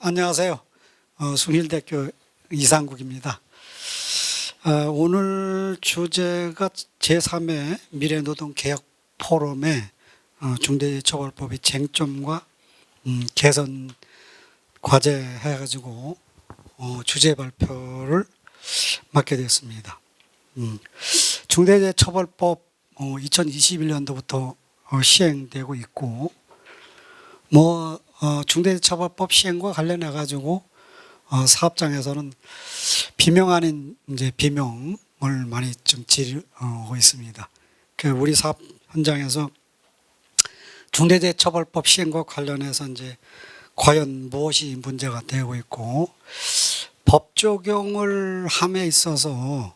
안녕하세요. 숭실대학교 이상국입니다. 오늘 주제가 제3회 미래노동개혁 포럼의 중대재해처벌법의 쟁점과 개선 과제 해가지고 주제 발표를 맡게 되었습니다. 중대재해처벌법 2021년도부터 시행되고 있고, 중대재해처벌법 시행과 관련해 가지고 사업장에서는 비명 아닌 이제 비명을 많이 좀 지르고 있습니다. 우리 사업 현장에서 중대재해처벌법 시행과 관련해서 이제 과연 무엇이 문제가 되고 있고, 법 적용을 함에 있어서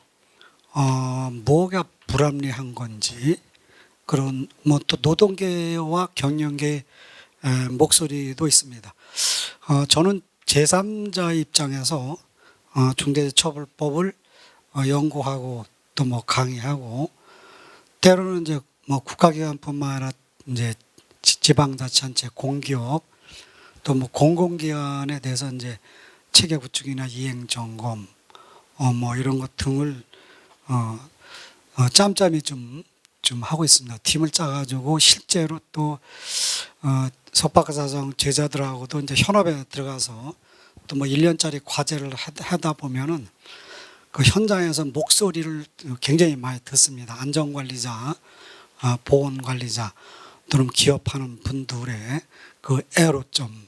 뭐가 불합리한 건지, 그런 또 노동계와 경영계의 목소리도 있습니다. 저는 제3자 입장에서 중대재해처벌법을 연구하고 또 강의하고, 때로는 이제 국가기관뿐만 아니라 이제 지방자치단체, 공기업, 또 공공기관에 대해서 이제 체계 구축이나 이행 점검, 이런 것 등을 짬짬이 좀 하고 있습니다. 팀을 짜가지고 실제로 또 석박사장 제자들하고도 이제 현업에 들어가서 또 1년짜리 과제를 하다 보면은 그 현장에서 목소리를 굉장히 많이 듣습니다. 안전관리자, 보건관리자 또는 기업하는 분들의 그 애로점,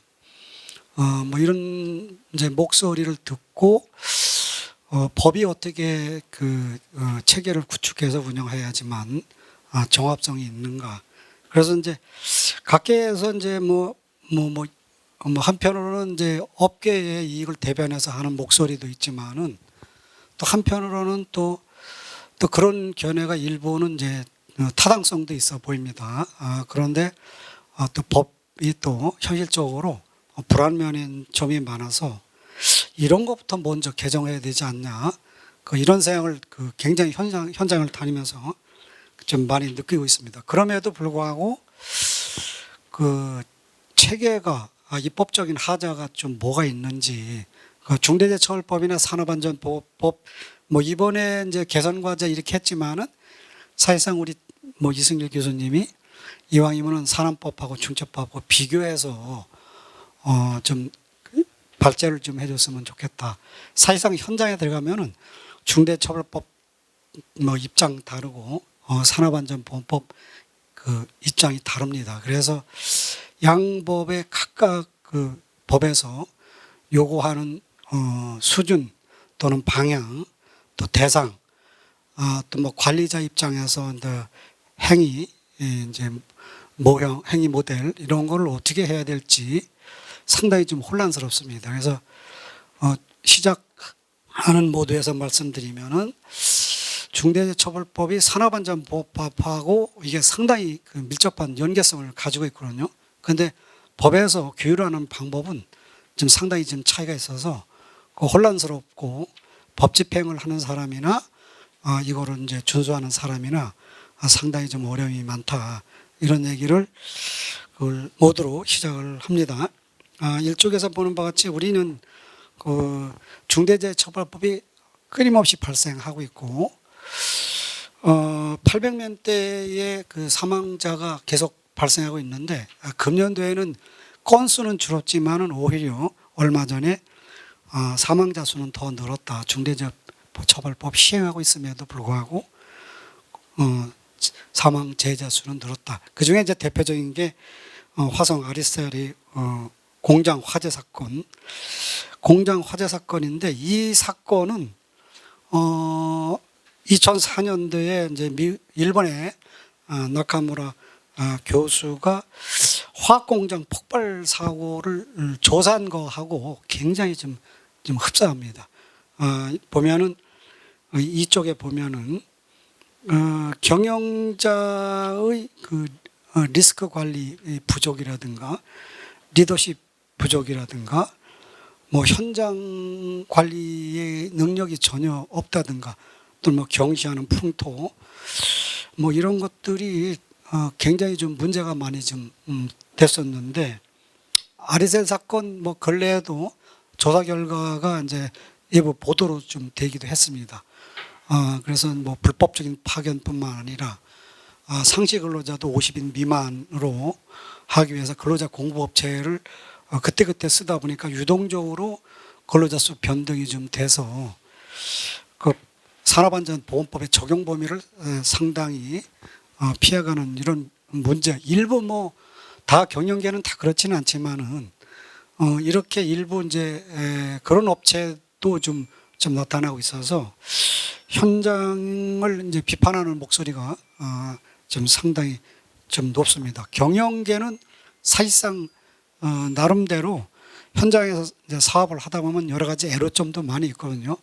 이런 이제 목소리를 듣고 법이 어떻게 그 체계를 구축해서 운영해야지만 정합성이 있는가. 그래서 이제 각계에서 이제 한편으로는 이제 업계의 이익을 대변해서 하는 목소리도 있지만은, 또 한편으로는 또 그런 견해가 일부는 이제 타당성도 있어 보입니다. 그런데 또 법이 또 현실적으로 불안면인 점이 많아서 이런 것부터 먼저 개정해야 되지 않냐, 이런 생각을 굉장히 현장을 다니면서 좀 많이 느끼고 있습니다. 그럼에도 불구하고 그 체계가 입법적인 하자가 좀 뭐가 있는지, 중대재해처벌법이나 산업안전보호법 이번에 이제 개선 과제 이렇게 했지만은 사실상 우리 이승길 교수님이 이왕이면은 산업법하고 중처법하고 비교해서 좀 발제를 좀 해줬으면 좋겠다. 사실상 현장에 들어가면은 중대처벌법 입장 다르고 산업안전보호법 그 입장이 다릅니다. 그래서 양법의 각각 그 법에서 요구하는 수준 또는 방향, 또 대상, 또 관리자 입장에서 행위, 이제 모형, 행위 모델 이런 걸 어떻게 해야 될지 상당히 좀 혼란스럽습니다. 그래서 시작하는 모드에서 말씀드리면은 중대재해처벌법이 산업안전보호법하고 이게 상당히 밀접한 연계성을 가지고 있거든요. 그런데 법에서 규율하는 방법은 좀 상당히 좀 차이가 있어서 혼란스럽고, 법 집행을 하는 사람이나 이거를 이제 준수하는 사람이나 상당히 좀 어려움이 많다, 이런 얘기를 모두로 시작을 합니다. 일쪽에서 보는 바와 같이 우리는 중대재해처벌법이 끊임없이 발생하고 있고, 800명대의 그 사망자가 계속 발생하고 있는데, 금년도에는 건수는 줄었지만은 오히려 얼마 전에 사망자 수는 더 늘었다. 중대재해처벌법 시행하고 있음에도 불구하고 사망 재해자 수는 늘었다. 그 중에 이제 대표적인 게 화성 아리스텔이 공장 화재 사건, 인데 이 사건은 2004년도에 이제 일본의 나카무라 교수가 화학공장 폭발 사고를 조사한 거하고 굉장히 좀 흡사합니다. 보면은 이쪽에 보면은 경영자의 그 리스크 관리 부족이라든가 리더십 부족이라든가 현장 관리의 능력이 전혀 없다든가, 또 경시하는 풍토 이런 것들이 굉장히 좀 문제가 많이 좀 됐었는데, 아리셀 사건 뭐 근래에도 조사 결과가 이제 일부 보도로 좀 되기도 했습니다. 그래서 뭐 불법적인 파견뿐만 아니라 상시 근로자도 50인 미만으로 하기 위해서 근로자 공부업체를 그때그때 쓰다 보니까 유동적으로 근로자 수 변동이 좀 돼서 그 산업안전보건법의 적용 범위를 상당히 피해가는 이런 문제. 일부 뭐 다 경영계는 다 그렇지는 않지만은 이렇게 일부 이제 그런 업체도 좀 나타나고 있어서 현장을 이제 비판하는 목소리가 좀 상당히 좀 높습니다. 경영계는 사실상 나름대로 현장에서 이제 사업을 하다 보면 여러 가지 애로점도 많이 있거든요.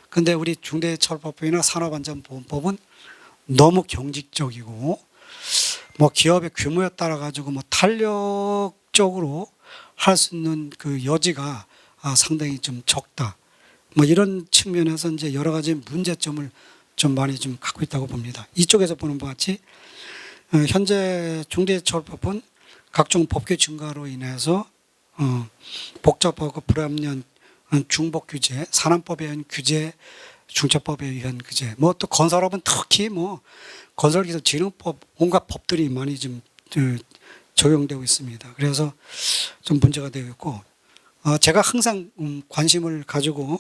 근데 우리 중대처벌법이나 산업안전보건법은 너무 경직적이고 뭐 기업의 규모에 따라 가지고 뭐 탄력적으로 할 수 있는 그 여지가 상당히 좀 적다. 뭐 이런 측면에서 이제 여러 가지 문제점을 좀 많이 좀 갖고 있다고 봅니다. 이쪽에서 보는 바와 같이 현재 중대처벌법은 각종 법규 증가로 인해서 복잡하고 불합리한 중복 규제, 산안법에 의한 규제, 중처법에 의한 규제, 뭐 또 건설업은 특히 뭐 건설기술진흥법 온갖 법들이 많이 좀 적용되고 있습니다. 그래서 좀 문제가 되고 있고 제가 항상 관심을 가지고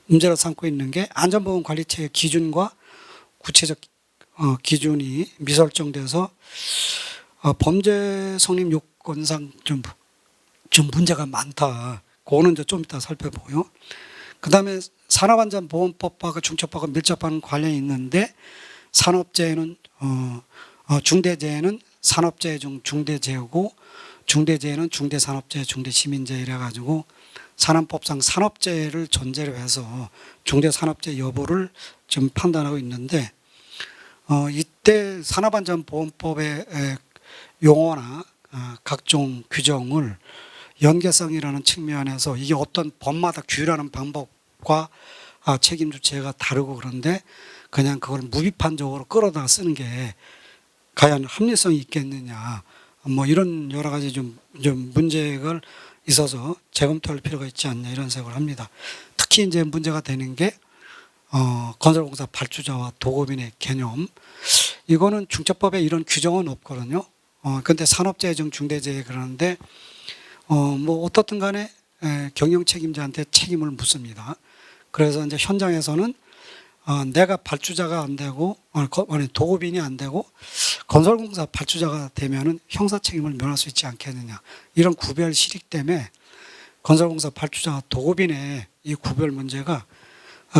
문제로 삼고 있는 게 안전보건관리체의 기준과 구체적 기준이 미설정돼서 범죄 성립 요건상 좀 문제가 많다. 그거는 좀 이따 살펴보고요. 그 다음에 산업안전보건법과 중처법과 밀접한 관련이 있는데 산업재해는 중대재해는 산업재해 중 중대재해고 중대재해는 중대산업재해, 중대시민재해 이래 가지고 산안법상 산업재해를 전제로 해서 중대산업재해 여부를 좀 판단하고 있는데 이때 산업안전보건법의 용어나 각종 규정을 연계성이라는 측면에서 이게 어떤 법마다 규율하는 방법과 책임 주체가 다르고 그런데 그냥 그걸 무비판적으로 끌어다 쓰는 게 과연 합리성이 있겠느냐 뭐 이런 여러 가지 좀 문제가 있어서 재검토할 필요가 있지 않냐 이런 생각을 합니다. 특히 이제 문제가 되는 게 건설공사 발주자와 도급인의 개념 이거는 중처법에 이런 규정은 없거든요. 근데 산업재해 중 중대재해 그러는데 뭐 어떻든 간에 경영 책임자한테 책임을 묻습니다. 그래서 이제 현장에서는 내가 발주자가 안 되고 아니 도급인이 안 되고 건설공사 발주자가 되면은 형사 책임을 면할 수 있지 않겠느냐 이런 구별 실익 때문에 건설공사 발주자 도급인의 이 구별 문제가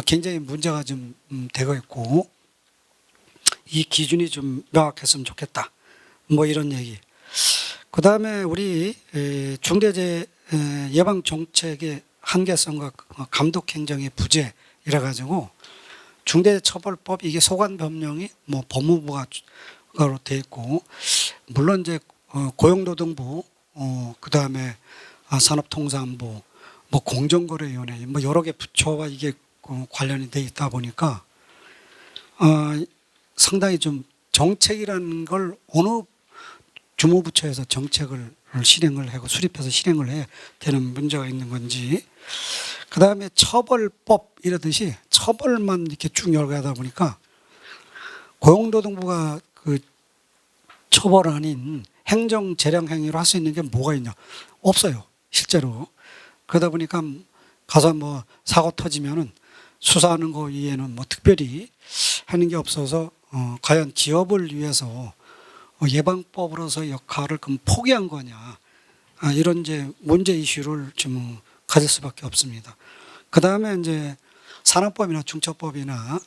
굉장히 문제가 좀 되고 있고 이 기준이 좀 명확했으면 좋겠다 뭐 이런 얘기. 그 다음에 우리 중대재해 예방 정책의 한계성과 감독행정의 부재 이래 가지고 중대처벌법 이게 소관법령이 뭐 법무부가 돼 있고 물론 이제 고용노동부 그 다음에 산업통상부 뭐 공정거래위원회 뭐 여러 개 부처와 이게 관련이 돼 있다 보니까 상당히 좀 정책이라는 걸 어느 주무부처에서 정책을 실행을 하고 수립해서 실행을 해야 되는 문제가 있는 건지 그 다음에 처벌법 이러듯이 처벌만 이렇게 쭉 열거하다 보니까 고용노동부가 그 처벌 아닌 행정 재량 행위로 할 수 있는 게 뭐가 있냐 없어요 실제로. 그러다 보니까 가서 뭐 사고 터지면은 수사하는 거 이외에는 뭐 특별히 하는 게 없어서 과연 기업을 위해서 예방법으로서 역할을 그럼 포기한 거냐 이런 이제 문제 이슈를 좀 가질 수밖에 없습니다. 그 다음에 이제 산업법이나 중처법이나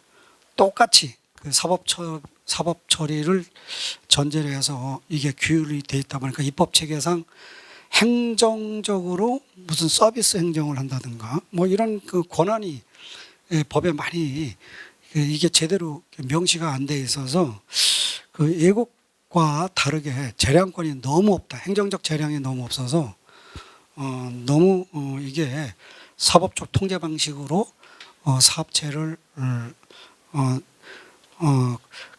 똑같이 그 사법 처리를 전제로 해서 이게 규율이 돼 있다 보니까 입법 체계상 행정적으로 무슨 서비스 행정을 한다든가 뭐 이런 그 권한이 법에 많이 이게 제대로 명시가 안 돼 있어서 그 외국과 다르게 재량권이 너무 없다. 행정적 재량이 너무 없어서 너무 이게 사법적 통제 방식으로 사업체를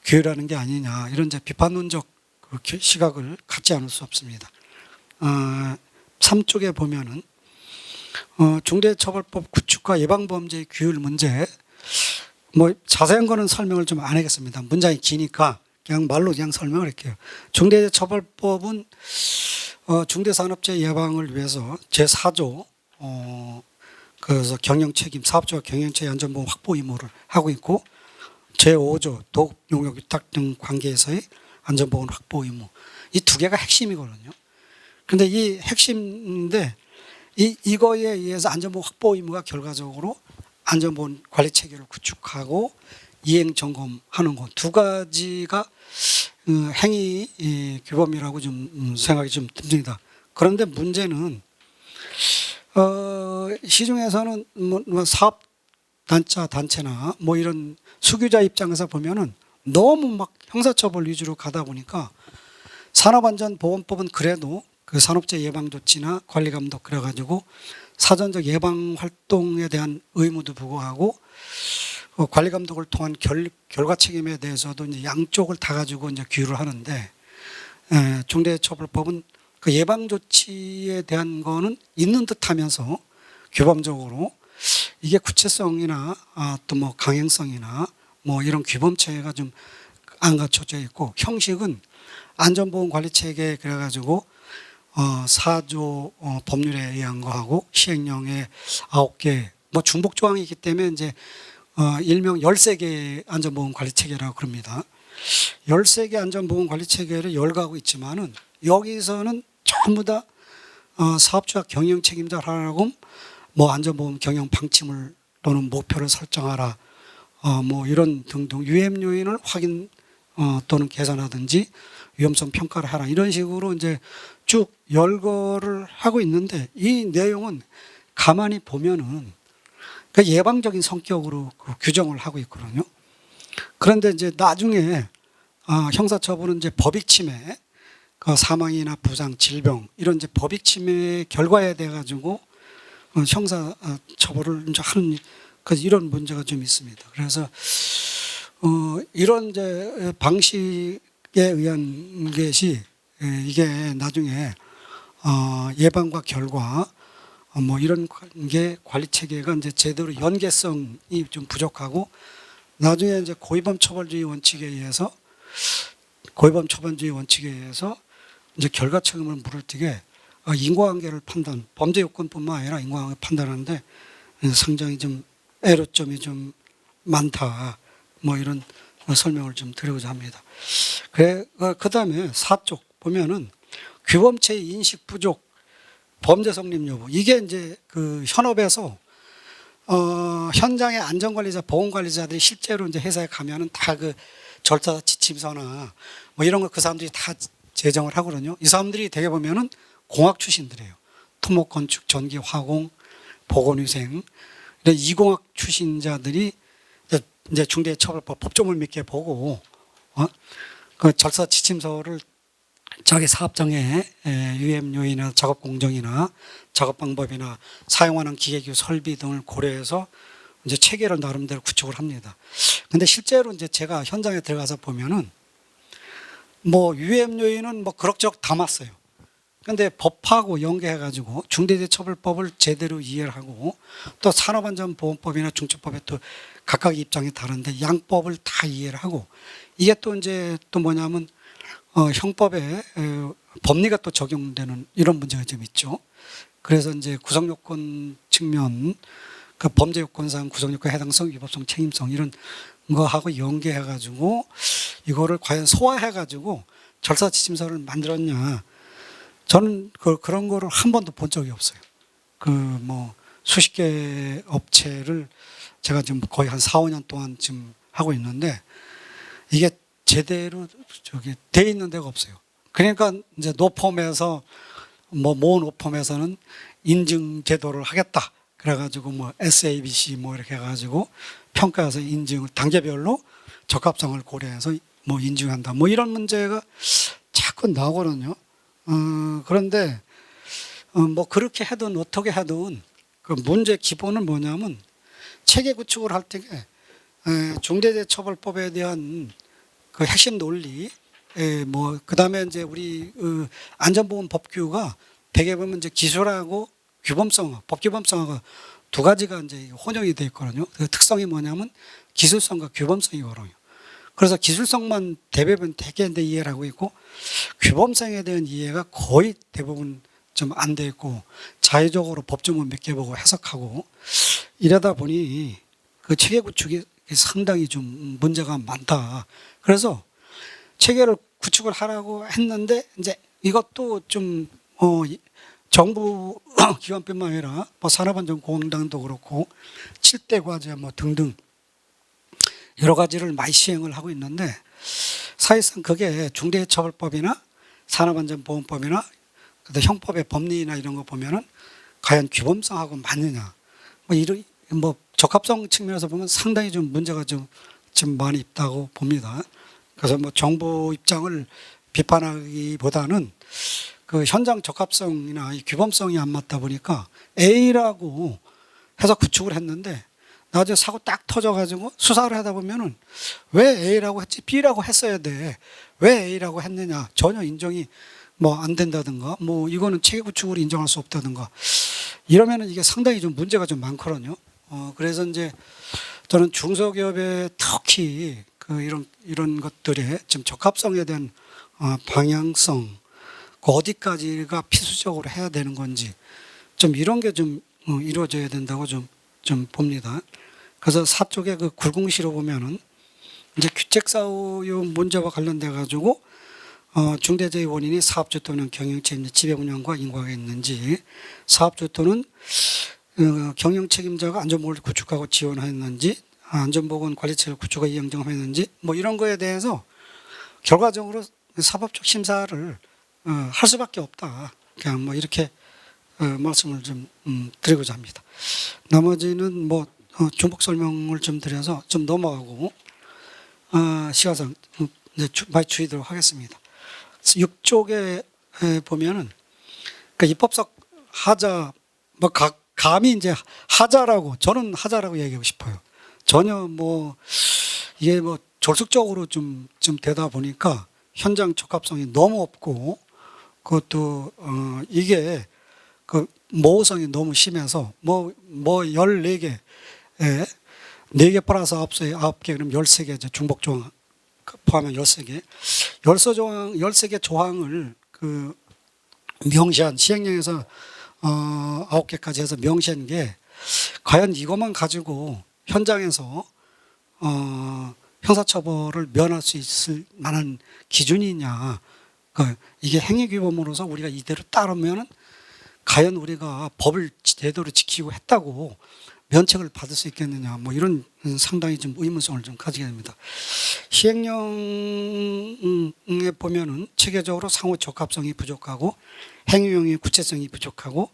규율하는 게 아니냐 이런 이제 비판론적 시각을 갖지 않을 수 없습니다. 3쪽에 보면은 중대처벌법 구축과 예방범죄의 규율 문제, 뭐 자세한 거는 설명을 좀 안 하겠습니다. 문장이 기니까 그냥 말로 그냥 설명을 할게요. 중대처벌법은 중대산업재해 예방을 위해서 제4조 그래서 경영책임 사업자와 경영체의 안전보험 확보 의무를 하고 있고, 제5조 도급 용역 위탁 등 관계에서의 안전보험 확보 의무, 이 두 개가 핵심이거든요. 그런데 이 핵심인데 이거에 의해서 안전보험 확보 의무가 결과적으로 안전보험 관리 체계를 구축하고 이행 점검하는 것 두 가지가 행위 규범이라고 좀 생각이 좀 듭니다. 그런데 문제는 시중에서는 뭐 사업 단체나 뭐 이런 수규자 입장에서 보면은 너무 막 형사처벌 위주로 가다 보니까 산업안전보건법은 그래도 그 산업재해 예방조치나 관리감독 그래가지고 사전적 예방 활동에 대한 의무도 부과하고 관리감독을 통한 결과 책임에 대해서도 이제 양쪽을 다 가지고 이제 규율을 하는데, 중대처벌법은 그 예방조치에 대한 거는 있는 듯하면서 규범적으로 이게 구체성이나 또 뭐 강행성이나 뭐 이런 규범체계가 좀 안 갖춰져 있고, 형식은 안전보험관리체계 그래가지고 4조 법률에 의한 거하고 시행령에 9개 뭐 중복 조항이 있기 때문에 이제 일명 13개 안전보험관리체계라고 그럽니다. 13개 안전보험관리체계를 열거하고 있지만은 여기서는 전부 다 사업주와 경영 책임자라고 뭐 안전보험 경영 방침을 또는 목표를 설정하라, 뭐 이런 등등 유해 요인을 확인 또는 개선하든지 위험성 평가를 하라, 이런 식으로 이제 쭉 열거를 하고 있는데, 이 내용은 가만히 보면은 그 예방적인 성격으로 그 규정을 하고 있거든요. 그런데 이제 나중에 형사처벌은 이제 법익 침해, 그 사망이나 부상, 질병 이런 이제 법익 침해 결과에 대해 가지고 형사처벌을 이제 하는 이런 문제가 좀 있습니다. 그래서 이런 이제 방식에 의한 것이 이게 나중에 예방과 결과 뭐 이런 게 관리 체계가 이제 제대로 연계성이 좀 부족하고, 나중에 이제 고위험 처벌주의 원칙에 의해서 이제 결과 책임을 물을 적에 인과관계를 판단, 범죄 요건뿐만 아니라 인과관계 판단하는데 상당히 좀 애로점이 좀 많다, 뭐 이런 설명을 좀 드리고자 합니다. 그 다음에 4쪽 보면은 규범체 인식 부족, 범죄 성립 여부, 이게 이제 그 현업에서 현장의 안전관리자, 보건관리자들이 실제로 이제 회사에 가면은 다 그 절차 지침서나 뭐 이런 거 그 사람들이 다 제정을 하거든요. 이 사람들이 되게 보면은 공학 출신들이에요. 토목, 건축, 전기, 화공, 보건위생, 이런 이공학 출신자들이 이제 중대처벌법 법조문을 몇 개 보고 그 절차 지침서를 자기 사업장에 유해 요인이나 작업 공정이나 작업 방법이나 사용하는 기계기구 설비 등을 고려해서 이제 체계를 나름대로 구축을 합니다. 근데 실제로 이제 제가 현장에 들어가서 보면은 뭐 유해 요인은 뭐 그럭저럭 담았어요. 근데 법하고 연계해가지고 중대재해처벌법을 제대로 이해를 하고, 또 산업안전보건법이나 중처법에 또 각각 입장이 다른데 양법을 다 이해를 하고, 이게 또 이제 또 뭐냐면 형법에 법리가 또 적용되는 이런 문제가 좀 있죠. 그래서 이제 구성요건 측면, 그 범죄요건상 구성요건 해당성, 위법성, 책임성 이런 거하고 연계해가지고 이거를 과연 소화해가지고 절차지침서를 만들었냐. 저는 그런 거를 한 번도 본 적이 없어요. 그 뭐 수십 개 업체를 제가 지금 거의 한 4, 5년 동안 지금 하고 있는데 이게 제대로 돼 있는 데가 없어요. 그러니까 이제 노펌에서 모 노펌에서는 인증 제도를 하겠다. 그래가지고 뭐 SABC 뭐 이렇게 해가지고 평가해서 인증을 단계별로 적합성을 고려해서 뭐 인증한다. 뭐 이런 문제가 자꾸 나오거든요. 그런데 뭐 그렇게 하든 어떻게 하든 그 문제 기본은 뭐냐면 체계 구축을 할 때 중대재해처벌법에 대한 그 핵심 논리, 뭐 그다음에 이제 우리 안전보건 법규가 대개 보면 이제 기술하고 규범성, 법규범성하고 두 가지가 이제 혼용이 되어 있거든요. 그 특성이 뭐냐면 기술성과 규범성이거든요. 그래서 기술성만 대부분 대개 이해를 하고 있고 규범성에 대한 이해가 거의 대부분 좀 안 돼 있고 자의적으로 법조문 몇 개 보고 해석하고 이러다 보니 그 체계 구축이 상당히 좀 문제가 많다. 그래서 체계를 구축을 하라고 했는데 이제 이것도 좀 정부 기관뿐만 아니라 뭐 산업안전공단도 그렇고 7대 과제 뭐 등등 여러 가지를 많이 시행을 하고 있는데 사실상 그게 중대처벌법이나 산업안전보건법이나 형법의 법리나 이런 거 보면은 과연 규범성하고 맞느냐 뭐 이런 뭐 적합성 측면에서 보면 상당히 좀 문제가 좀 많이 있다고 봅니다. 그래서 뭐 정부 입장을 비판하기보다는 그 현장 적합성이나 이 규범성이 안 맞다 보니까 A라고 해서 구축을 했는데 나중에 사고 딱 터져가지고 수사를 하다 보면은 왜 A라고 했지 B라고 했어야 돼. 왜 A라고 했느냐 전혀 인정이 뭐 안 된다든가 뭐 이거는 체계 구축으로 인정할 수 없다든가 이러면은 이게 상당히 좀 문제가 좀 많거든요. 그래서 이제 저는 중소기업에 특히 그 이런 것들의 좀 적합성에 대한 방향성 그 어디까지가 필수적으로 해야 되는 건지 좀 이런 게 좀 이루어져야 된다고 좀 봅니다. 그래서 사쪽에 그 굴궁시로 보면은 이제 규칙사유 문제와 관련돼 가지고 중대재해 원인이 사업주 또는 경영책임자 지배운영과 인과가 있는지 사업주 또는 경영책임자가 안전보건을 구축하고 지원했는지 안전보건 관리체를 구축하고 이행정했는지 뭐 이런 거에 대해서 결과적으로 사법적 심사를 할 수밖에 없다. 그냥 뭐 이렇게 말씀을 좀 드리고자 합니다. 나머지는 뭐 중복 설명을 좀 드려서 좀 넘어가고 시간상 이제 많이 줄이도록 하겠습니다. 6쪽에 보면은 그 입법적 하자 뭐 감히 이제 하자라고 저는 하자라고 얘기하고 싶어요. 전혀 뭐 이게 뭐 졸속적으로 좀 되다 보니까 현장 적합성이 너무 없고 그것도 이게 그 모호성이 너무 심해서 뭐 14개 4개 플러스 9개 그럼 13개 중복 조항 포함한 13개 13개 조항을 그 명시한 시행령에서 9개까지 해서 명시한 게 과연 이것만 가지고 현장에서 형사처벌을 면할 수 있을 만한 기준이냐. 이게 행위규범으로서 우리가 이대로 따르면은 과연 우리가 법을 제대로 지키고 했다고 면책을 받을 수 있겠느냐. 뭐 이런 상당히 좀 의문성을 좀 가지게 됩니다. 시행령에 보면은 체계적으로 상호 적합성이 부족하고 행위용의 구체성이 부족하고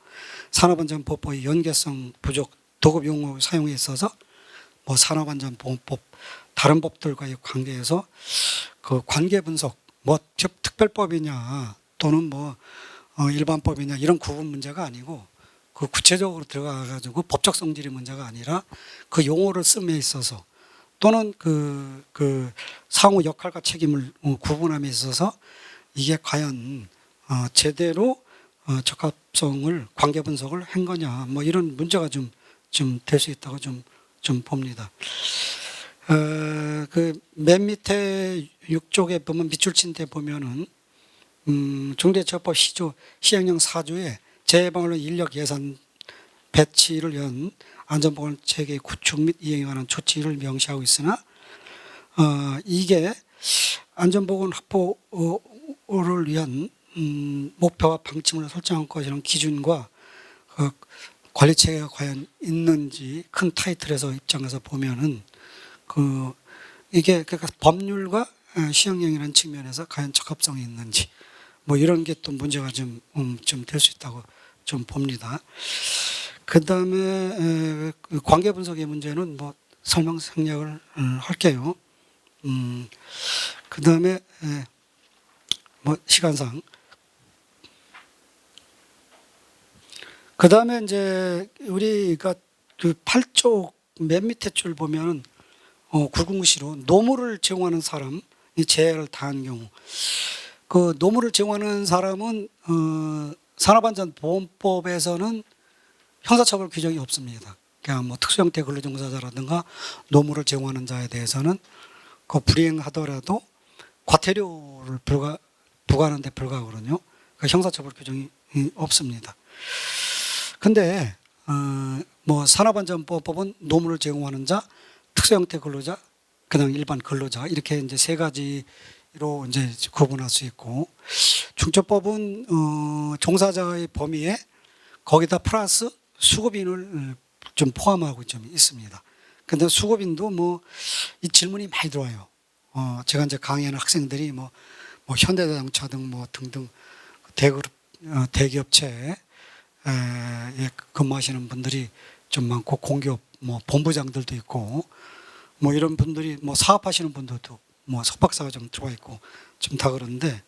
산업안전법의 연계성 부족, 도급 용어 사용에 있어서 뭐 산업안전보건법 다른 법들과의 관계에서 그 관계 분석 뭐 특별법이냐 또는 뭐 일반법이냐 이런 구분 문제가 아니고 그 구체적으로 들어가 가지고 법적 성질의 문제가 아니라 그 용어를 씀에 있어서 또는 그 상호 역할과 책임을 구분함에 있어서 이게 과연 제대로 적합성을 관계 분석을 한 거냐 뭐 이런 문제가 좀 될 수 있다고 좀 봅니다. 그 맨 밑에 6쪽에 보면 밑줄 친 데 보면은 중대처벌법 시행령 4조에 재해방을 위한 인력 예산 배치를 위한 안전보건 체계 구축 및 이행에 관한 조치를 명시하고 있으나 이게 안전보건 확보를 위한 목표와 방침을 설정한 것이라는 기준과 관리체계가 과연 있는지 큰 타이틀에서 입장에서 보면은 이게 그러니까 법률과 시행령이라는 측면에서 과연 적합성이 있는지 뭐 이런 게 또 문제가 좀 될 수 있다고 좀 봅니다. 그 다음에 관계 분석의 문제는 뭐 설명 생략을 할게요. 그 다음에 뭐 시간상 그 다음에 이제 우리가 그 8쪽 맨 밑에 줄 보면 굴궁시로 노무를 제공하는 사람이 재해를 당한 경우 그 노무를 제공하는 사람은 산업안전보건법에서는 형사처벌 규정이 없습니다. 그냥 뭐 특수형태 근로종사자라든가 노무를 제공하는 자에 대해서는 그 불이행하더라도 과태료를 부과하는 데 불과하거든요. 그 형사처벌 규정이 없습니다. 근데 뭐 산업안전보건법은 노무를 제공하는 자, 특수형태 근로자, 그냥 일반 근로자 이렇게 이제 세 가지로 이제 구분할 수 있고, 중처법은 종사자의 범위에 거기다 플러스 수급인을 좀 포함하고 좀 있습니다. 근데 수급인도 뭐 이 질문이 많이 들어와요. 제가 이제 강의하는 학생들이 뭐 현대자동차 등 뭐 등등 대기업체에 근무하시는 분들이 좀 많고, 공기업 뭐 본부장들도 있고, 뭐 이런 분들이 뭐 사업하시는 분들도 뭐 석박사가 좀 들어와 있고 좀 다 그런데,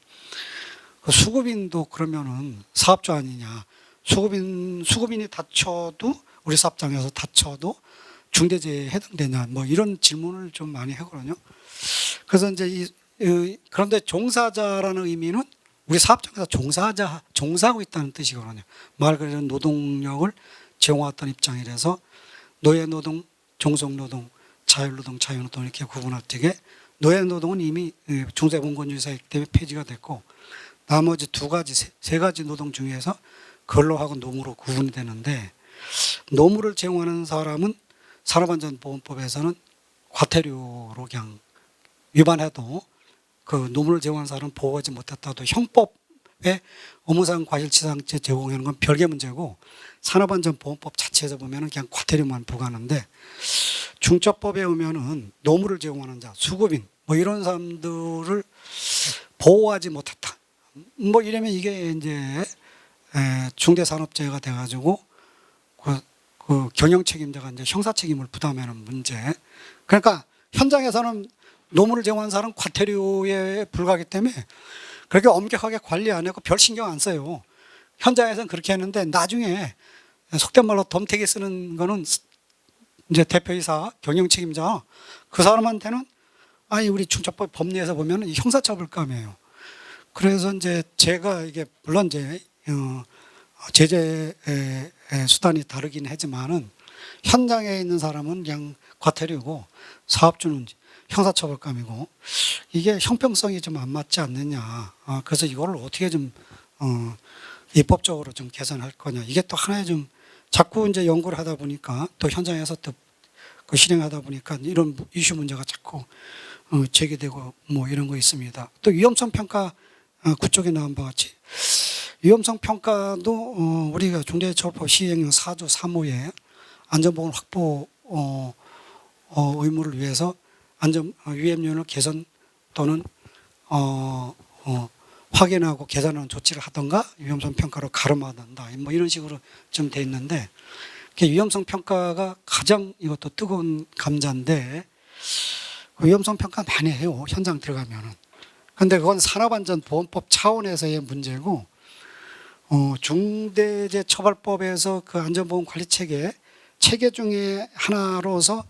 그 수급인도 그러면은 사업자 아니냐? 수급인이 다쳐도, 우리 사업장에서 다쳐도 중대재해에 해당되냐? 뭐 이런 질문을 좀 많이 하거든요. 그래서 이제 그런데 종사자라는 의미는 우리 사업장에서 종사하고 있다는 뜻이거든요. 말 그대로 노동력을 제공했던 입장이라서 노예노동, 종속노동, 자율노동, 자유노동 이렇게 구분할 때에 노예노동은 이미 중대공권주의사이기 때문에 폐지가 됐고, 나머지 세 가지 노동 중에서 근로하고 노무로 구분이 되는데, 노무를 제공하는 사람은 산업안전보건법에서는 과태료로 그냥 위반해도, 그 노무를 제공하는 사람은 보호하지 못했다도 형법에 업무상 과실치상죄 제공하는 건 별개 문제고, 산업안전보건법 자체에서 보면은 그냥 과태료만 부과하는데, 중처법에 오면은 노무를 제공하는 자, 수급인 뭐 이런 사람들을 보호하지 못했다. 뭐 이러면 이게 이제 중대산업재해가 돼가지고 그 경영 책임자가 이제 형사 책임을 부담하는 문제. 그러니까 현장에서는 노무를 제공한 사람은 과태료에 불과하기 때문에 그렇게 엄격하게 관리 안 하고 별 신경 안 써요. 현장에서는 그렇게 했는데, 나중에 속된 말로 덤태기 쓰는 거는 이제 대표이사, 경영 책임자, 그 사람한테는 우리 중처법 법리에서 보면 형사처벌감이에요. 그래서 이제 제가 이게 물론 이제 제재 수단이 다르긴 하지만은 현장에 있는 사람은 그냥 과태료고 사업주는 형사처벌감이고, 이게 형평성이 좀 안 맞지 않느냐. 그래서 이거를 어떻게 좀 입법적으로 좀 개선할 거냐. 이게 또 하나의 좀 자꾸 이제 연구를 하다 보니까, 또 현장에서 또 그 실행하다 보니까 이런 이슈 문제가 자꾸 제기되고 뭐 이런 거 있습니다. 또 위험성 평가 그쪽에 나온 바와 같이 위험성 평가도 우리가 중대처벌법 시행령 4조 3호에 안전보건 확보 의무를 위해서 위험률을 개선 또는 확인하고 개선하는 조치를 하던가 위험성 평가로 가름하던가 뭐 이런 식으로 좀 돼 있는데, 위험성 평가가 가장 이것도 뜨거운 감자인데, 위험성 평가 많이 해요, 현장 들어가면은. 근데 그건 산업안전보건법 차원에서의 문제고, 중대재해처벌법에서 그 안전보건 관리 체계 중에 하나로서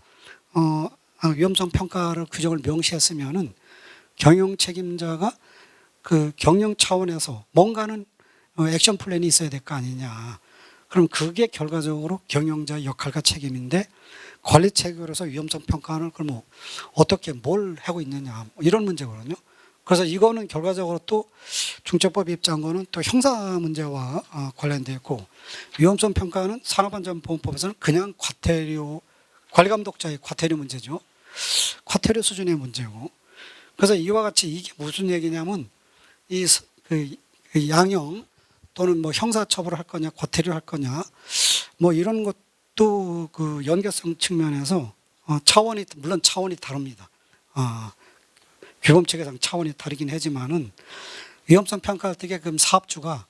위험성 평가를 규정을 명시했으면은 경영 책임자가 그 경영 차원에서 뭔가는 액션 플랜이 있어야 될 거 아니냐. 그럼 그게 결과적으로 경영자의 역할과 책임인데, 관리 체계로서 위험성 평가를 그럼 어떻게 뭘 하고 있느냐, 이런 문제거든요. 그래서 이거는 결과적으로 또 중처법 입장과는 또 형사 문제와 관련되어 있고, 위험성 평가는 산업안전보건법에서는 그냥 과태료, 관리감독자의 과태료 문제죠. 과태료 수준의 문제고. 그래서 이와 같이 이게 무슨 얘기냐면, 그 양형 또는 뭐 형사처벌을 할 거냐, 과태료 할 거냐, 뭐 이런 것도 그 연계성 측면에서 물론 차원이 다릅니다. 규범체계상 차원이 다르긴 하지만은, 위험성 평가할 때 그럼 사업주가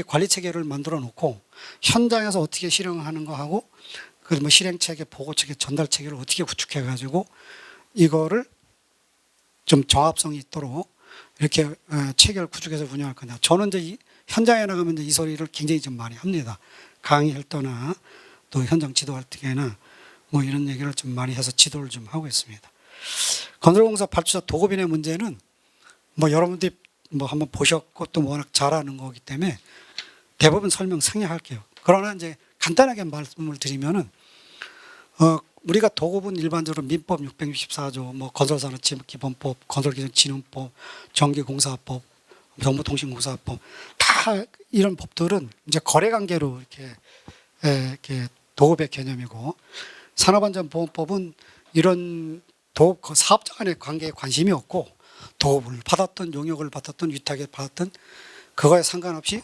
관리 체계를 만들어 놓고 현장에서 어떻게 실행하는 거 하고, 그 뭐 실행 체계, 보고 체계, 전달 체계를 어떻게 구축해 가지고 이거를 좀 정합성이 있도록 이렇게 체계를 구축해서 운영할 거냐. 저는 이제 현장에 나가면 이제 이 소리를 굉장히 좀 많이 합니다. 강의할 때나 또 현장 지도할 때나 뭐 이런 얘기를 좀 많이 해서 지도를 좀 하고 있습니다. 건설공사 발주자 도급인의 문제는 뭐 여러분들이 뭐 한번 보셨고 또 워낙 잘 아는 거기 때문에 대부분 설명 생략할게요. 그러나 이제 간단하게 말씀을 드리면은 우리가 도급은 일반적으로 민법 664조, 뭐 건설산업기본법, 건설기준진흥법, 전기공사법, 정보통신공사법 다 이런 법들은 이제 거래관계로 이렇게 도급의 개념이고, 산업안전보건법은 이런 도급 사업자 간의 관계에 관심이 없고 도급을 받았던 용역을 받았던 위탁을 받았던 그거에 상관없이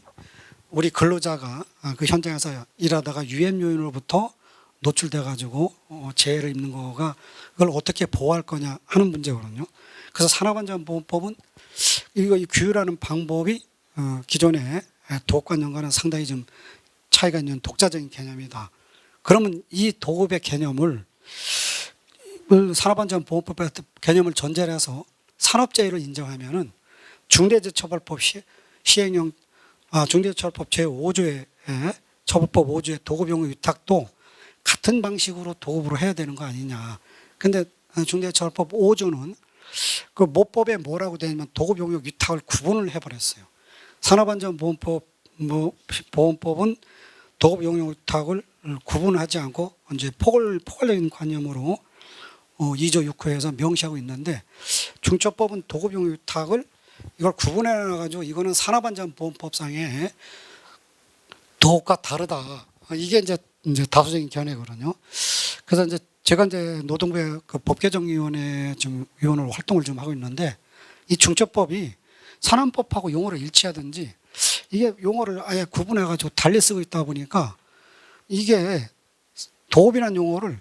우리 근로자가 그 현장에서 일하다가 유해 요인으로부터 노출돼 가지고 재해를 입는 거가 그걸 어떻게 보호할 거냐 하는 문제거든요. 그래서 산업안전보건법은 이거 규율하는 방법이 기존의 도급관념과는 상당히 좀 차이가 있는 독자적인 개념이다. 그러면 이 도급의 개념을 산업안전보건법의 개념을 전제로 해서 산업재해를 인정하면은 중대재해처벌법 시행령 중대재해처벌법 제5조의 처벌법 5조의 도급용역 위탁도 같은 방식으로 도급으로 해야 되는 거 아니냐. 근데 중대재해처벌법 5조는 그 모법에 뭐라고 되냐면 도급용역 위탁을 구분을 해버렸어요. 산업안전보건법은 도급용역 위탁을 구분하지 않고 이제 포괄적인 관념으로 2조 6호에서 명시하고 있는데, 중처법은 도급용역 위탁을 이걸 구분해 놔가지고 이거는 산업안전보건법상의 도급과 다르다. 이게 이제 다수적인 견해거든요. 그래서 이제 제가 이제 노동부의 그 법개정위원회 좀 위원으로 활동을 좀 하고 있는데, 이 중처법이 산업법하고 용어를 일치하든지 이게 용어를 아예 구분해가지고 달리 쓰고 있다 보니까 이게 도급이라는 용어를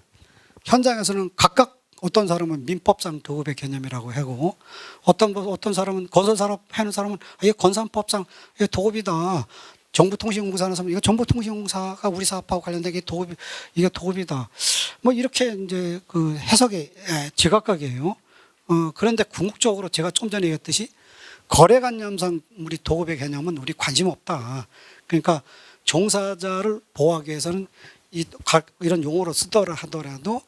현장에서는 각각 어떤 사람은 민법상 도급의 개념이라고 하고 어떤 사람은 건설산업 하는 사람은 이게 건산법상 이게 도급이다. 정보통신공사 하는 사람은 이거 정보통신공사가 우리 사업하고 관련된 게 이게 도급이다. 뭐 이렇게 이제 그 해석이 제각각이에요. 그런데 궁극적으로 제가 좀 전에 얘기했듯이 거래관념상 우리 도급의 개념은 우리 관심 없다. 그러니까 종사자를 보호하기 위해서는 이런 용어로 쓰더라 하더라도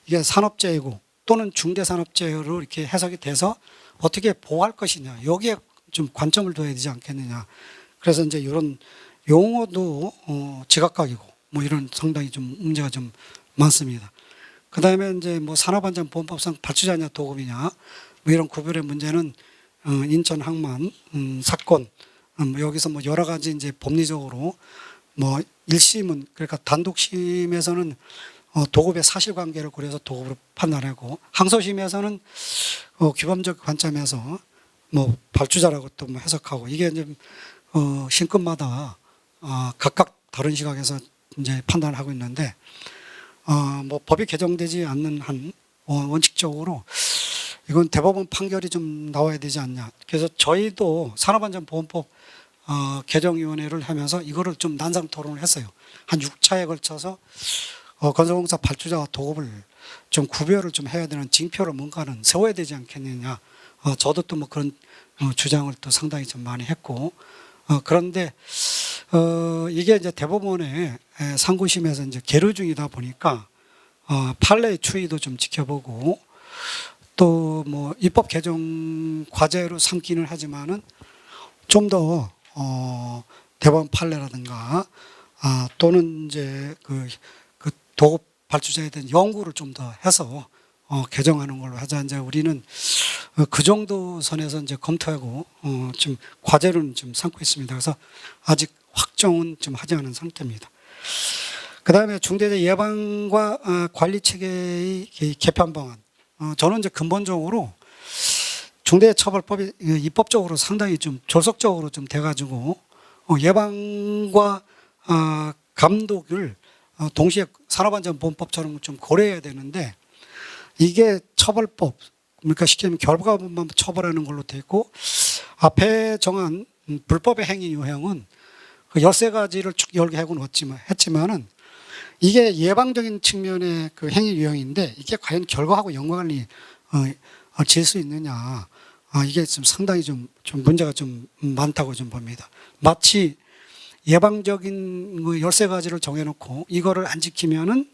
이게 산업재해고 또는 중대산업재해로 이렇게 해석이 돼서 어떻게 보호할 것이냐, 여기에 좀 관점을 둬야 되지 않겠느냐. 그래서 이제 이런 용어도 제각각이고 뭐 이런 상당히 좀 문제가 좀 많습니다. 그 다음에 이제 뭐 산업안전보건법상 발주자냐 도급이냐 뭐 이런 구별의 문제는 인천 항만 사건 여기서 뭐 여러 가지 이제 법리적으로 뭐 1심은 그러니까 단독심에서는 도급의 사실관계를 고려해서 도급으로 판단하고 항소심에서는 규범적 관점에서 뭐 발주자라고 또 뭐 해석하고 이게 이제 신급마다 각각 다른 시각에서 이제 판단을 하고 있는데 뭐 법이 개정되지 않는 한 원칙적으로 이건 대법원 판결이 좀 나와야 되지 않냐. 그래서 저희도 산업안전보건법 개정위원회를 하면서 이거를 좀 난상 토론을 했어요. 한 6차에 걸쳐서 건설공사 발주자와 도급을 좀 구별을 좀 해야 되는 징표를 뭔가는 세워야 되지 않겠느냐. 저도 또 뭐 그런 주장을 또 상당히 좀 많이 했고 그런데 이게 이제 대법원의 상고심에서 이제 계류 중이다 보니까 판례의 추이도 좀 지켜보고 또 뭐 입법 개정 과제로 삼기는 하지만은 좀 더 대법원 판례라든가 또는 이제 그 도급 발주자에 대한 연구를 좀 더 해서 개정하는 걸로 하자. 이제 우리는 그 정도 선에서 이제 검토하고 지금 과제로는 좀 삼고 있습니다. 그래서 아직 확정은 좀 하지 않은 상태입니다. 그 다음에 중대재해 예방과 관리 체계의 개편 방안. 저는 이제 근본적으로 중대재해처벌법이 입법적으로 상당히 좀 졸속적으로 좀 돼가지고 예방과 감독을 동시에 산업안전보건법처럼 좀 고려해야 되는데 이게 처벌법, 그러니까 쉽게 말하면 결과만 처벌하는 걸로 돼 있고 앞에 정한 불법의 행위 유형은 그 13가지를 쭉 열개하고는 했지만은 이게 예방적인 측면의 그 행위 유형인데 이게 과연 결과하고 연관이 질 수 있느냐. 이게 좀 상당히 좀 문제가 좀 많다고 좀 봅니다. 마치 예방적인 13가지를 정해놓고 이거를 안 지키면은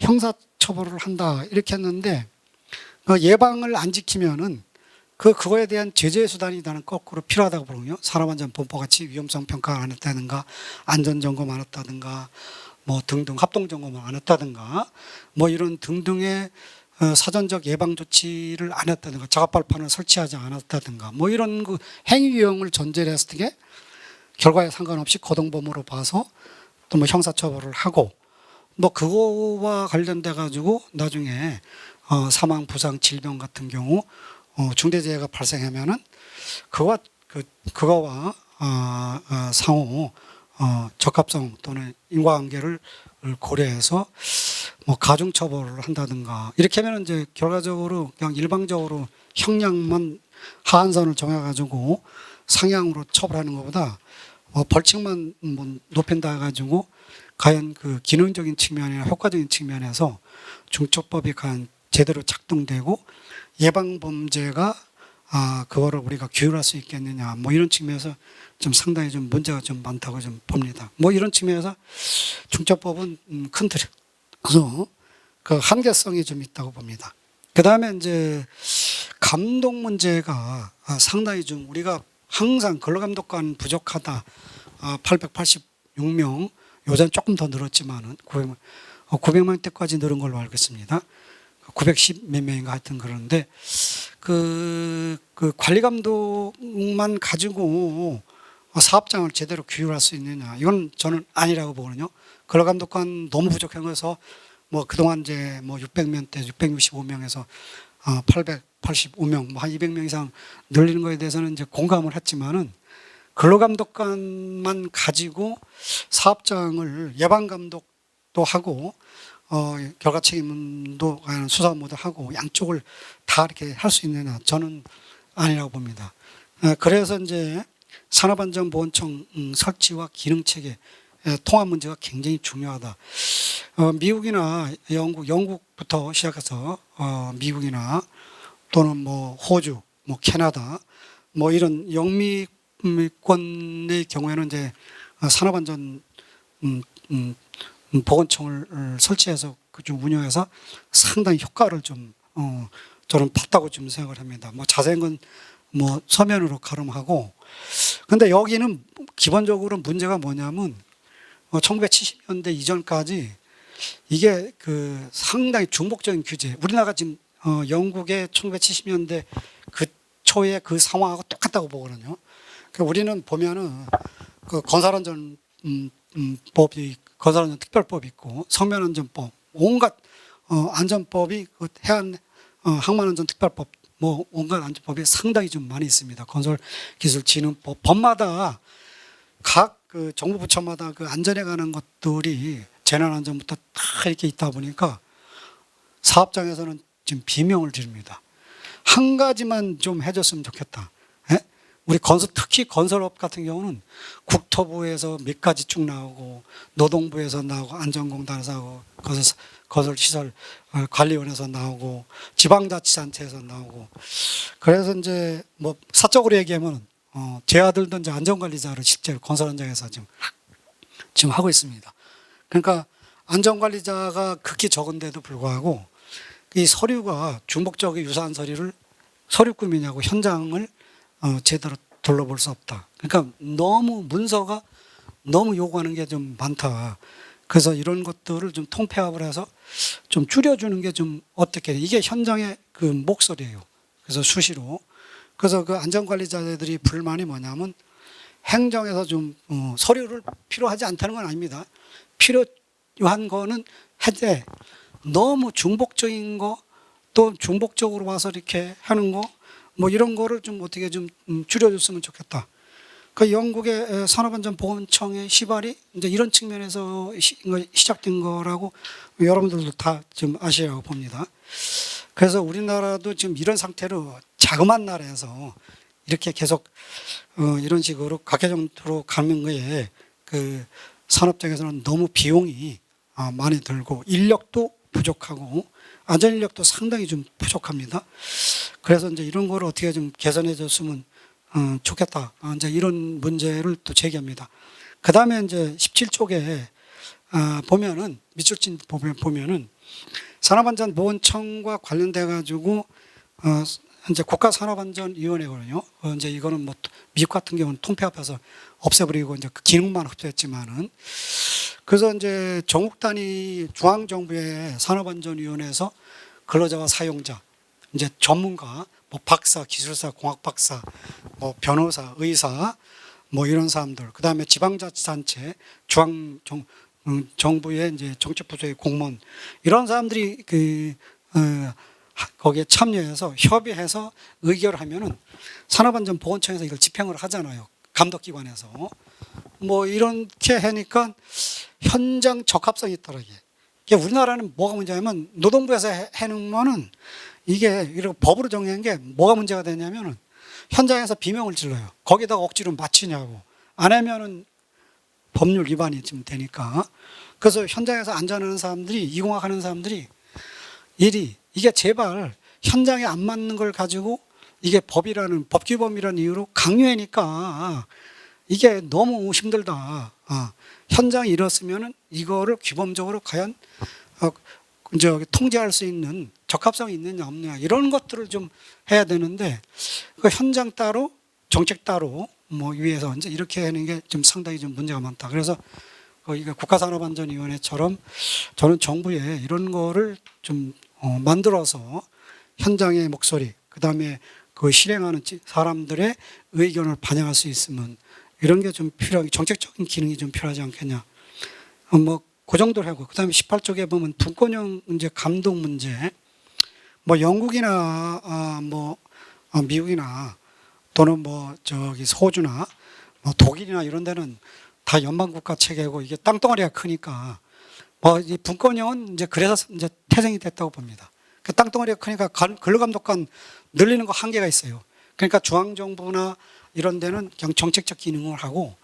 형사처벌을 한다 이렇게 했는데 예방을 안 지키면은 그거에 대한 제재 수단이 나는 거꾸로 필요하다고 보거든요. 산업안전본부 같이 위험성 평가 안 했다든가, 안전점검 안 했다든가, 뭐 등등 합동점검을 안 했다든가, 뭐 이런 등등의 사전적 예방 조치를 안 했다든가, 자갑발판을 설치하지 않았다든가, 뭐 이런 그 행위 유형을 전제로 했을 때 결과에 상관없이 고등범으로 봐서 또 뭐 형사처벌을 하고, 뭐 그거와 관련돼 가지고 나중에 사망, 부상, 질병 같은 경우 중대재해가 발생하면은 그거와 상호 적합성 또는 인과관계를 고려해서 뭐 가중처벌을 한다든가, 이렇게 하면 이제 결과적으로 그냥 일방적으로 형량만 하한선을 정해가지고 상향으로 처벌하는 것보다 벌칙만 뭐 높인다 해가지고 과연 그 기능적인 측면이나 효과적인 측면에서 중처법이 과연 제대로 작동되고 예방 범죄가 그거를 우리가 규율할 수 있겠느냐, 뭐 이런 측면에서 좀 상당히 좀 문제가 좀 많다고 좀 봅니다. 뭐 이런 측면에서 중처법은 큰 틀에서 그 한계성이 좀 있다고 봅니다. 그 다음에 이제 감독 문제가 상당히 좀 우리가 항상 근로감독관 부족하다, 886명, 요새는 조금 더 늘었지만은 900명 때까지 늘은 걸로 알고 있습니다. 910 몇 명인가 하여튼 그러는데 그 관리 감독만 가지고 사업장을 제대로 규율할 수 있느냐, 이건 저는 아니라고 보거든요. 근로 감독관 너무 부족해서 뭐 그동안 이제 뭐 600명 때 665명에서 885명, 뭐 한 200명 이상 늘리는 거에 대해서는 이제 공감을 했지만은 근로 감독관만 가지고 사업장을 예방 감독도 하고 결과 책임도 수사 모두 하고 양쪽을 다 이렇게 할 수 있느냐, 저는 아니라고 봅니다. 그래서 이제 산업안전보건청 설치와 기능 체계 통합 문제가 굉장히 중요하다. 미국이나 영국부터 시작해서 미국이나 또는 뭐 호주, 뭐 캐나다, 뭐 이런 영미권의 경우에는 이제 산업안전 보건청을 설치해서 좀 운영해서 상당히 효과를 좀 저는 봤다고 좀 생각을 합니다. 뭐 자세한 건 뭐 서면으로 가름하고, 근데 여기는 기본적으로 문제가 뭐냐면 1970년대 이전까지 이게 그 상당히 중복적인 규제, 우리나라가 지금 영국의 1970년대 그 초에 그 상황하고 똑같다고 보거든요. 그러니까 우리는 보면은 그 건설안전 법이, 건설안전 특별법이 있고 성면안전법, 온갖 안전법이, 그 해안 항만안전 특별법, 뭐 온갖 안전법이 상당히 좀 많이 있습니다. 건설기술진흥법, 법마다 각 그 정부 부처마다 그 안전에 관한 것들이 재난안전부터 다 이렇게 있다 보니까 사업장에서는 지금 비명을 지릅니다. 한 가지만 좀 해줬으면 좋겠다. 예? 우리 특히 건설업 같은 경우는 국토부에서 몇 가지 쭉 나오고, 노동부에서 나오고, 안전공단에서 나오고, 건설시설관리원에서 나오고, 지방자치단체에서 나오고. 그래서 이제 뭐 사적으로 얘기하면 제 아들도 이제 안전관리자를 실제로 건설 현장에서 지금 하고 있습니다. 그러니까 안전관리자가 극히 적은데도 불구하고 이 서류가 중복적인 유사한 서류꾸미냐고 현장을 제대로 둘러볼 수 없다. 그러니까 너무 문서가 너무 요구하는 게 좀 많다. 그래서 이런 것들을 좀 통폐합을 해서 좀 줄여주는 게 좀 어떻게, 이게 현장의 그 목소리예요. 그래서 수시로. 그래서 그 안전관리자들이 불만이 뭐냐면 행정에서 좀 서류를 필요하지 않다는 건 아닙니다. 필요한 거는 해제, 너무 중복적인 거, 또 중복적으로 와서 이렇게 하는 거, 뭐 이런 거를 좀 어떻게 좀 줄여줬으면 좋겠다. 그 영국의 산업안전보건청의 시발이 이제 이런 측면에서 시작된 거라고 여러분들도 다 좀 아시라고 봅니다. 그래서 우리나라도 지금 이런 상태로 자그마한 나라에서 이렇게 계속 이런 식으로 각계정도로 가는 거에 그 산업적에서는 너무 비용이 많이 들고 인력도 부족하고 안전 인력도 상당히 좀 부족합니다. 그래서 이제 이런 거를 어떻게 좀 개선해 줬으면 좋겠다. 이제 이런 문제를 또 제기합니다. 그 다음에 이제 17쪽에 보면은 밑줄 보면은 산업안전보건청과 관련돼 가지고 이제 국가산업안전위원회거든요. 이제 이거는 뭐 미국 같은 경우는 통폐합해서 없애버리고 이제 그 기능만 흡수했지만은, 그래서 이제 전국 단위 중앙정부의 산업안전위원회에서 근로자와 사용자, 이제 전문가, 뭐 박사, 기술사, 공학박사, 뭐 변호사, 의사, 뭐 이런 사람들, 그 다음에 지방자치단체, 정부의 이제 정책부서의 공무원, 이런 사람들이 거기에 참여해서 협의해서 의결을 하면은 산업안전보건청에서 이걸 집행을 하잖아요. 감독기관에서. 뭐 이렇게 하니까 현장 적합성이 있더라고요. 우리나라는 뭐가 문제냐면 노동부에서 해놓으면은 이게 이렇게 법으로 정한 게 뭐가 문제가 되냐면은 현장에서 비명을 질러요. 거기다가 억지로 맞추냐고. 안 하면은 법률 위반이 좀 되니까. 그래서 현장에서 안전하는 사람들이, 이공학하는 사람들이 이게 제발 현장에 안 맞는 걸 가지고 이게 법규범이라는 이유로 강요하니까 이게 너무 힘들다. 현장이 이렇으면은 이거를 규범적으로 과연 통제할 수 있는 적합성이 있느냐 없느냐 이런 것들을 좀 해야 되는데, 그 현장 따로 정책 따로 뭐 위에서 이제 이렇게 하는 게 좀 상당히 좀 문제가 많다. 그래서 이게 국가산업안전위원회처럼 저는 정부에 이런 거를 좀 만들어서 현장의 목소리, 그 다음에 그 실행하는 사람들의 의견을 반영할 수 있으면 이런 게 좀 필요하게, 정책적인 기능이 좀 필요하지 않겠냐. 뭐 그 정도로 하고, 그 다음에 18쪽에 보면 분권형 이제 감독 문제, 뭐 영국이나 미국이나 또는 뭐 호주나 뭐 독일이나 이런 데는 다 연방국가 체계고 이게 땅덩어리가 크니까 뭐 이 분권형은 이제 그래서 이제 태생이 됐다고 봅니다. 그 땅덩어리가 크니까 근로감독관 늘리는 거 한계가 있어요. 그러니까 중앙정부나 이런 데는 그냥 정책적 기능을 하고